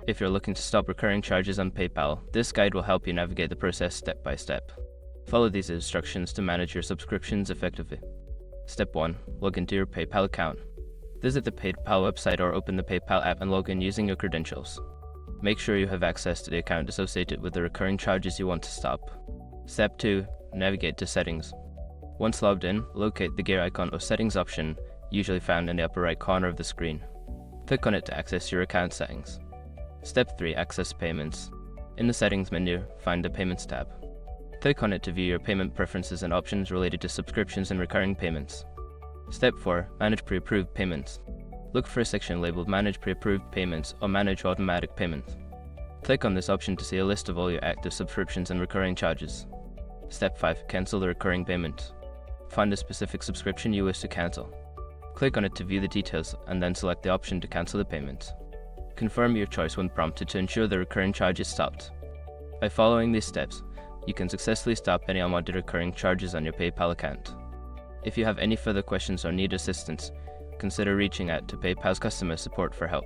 If you're looking to stop recurring charges on PayPal, this guide will help you navigate the process step by step. Follow these instructions to manage your subscriptions effectively. Step 1. Log into your PayPal account. Visit the PayPal website or open the PayPal app and log in using your credentials. Make sure you have access to the account associated with the recurring charges you want to stop. Step 2. Navigate to Settings. Once logged in, locate the gear icon or Settings option, usually found in the upper right corner of the screen. Click on it to access your account settings. Step 3. Access Payments. In the Settings menu, find the Payments tab. Click on it to view your payment preferences and options related to subscriptions and recurring payments. Step 4. Manage Pre-approved Payments. Look for a section labeled Manage Pre-approved Payments or Manage Automatic Payments. Click on this option to see a list of all your active subscriptions and recurring charges. Step 5. Cancel the recurring payment. Find a specific subscription you wish to cancel. Click on it to view the details and then select the option to cancel the payment. Confirm your choice when prompted to ensure the recurring charge is stopped. By following these steps, you can successfully stop any unwanted recurring charges on your PayPal account. If you have any further questions or need assistance, consider reaching out to PayPal's customer support for help.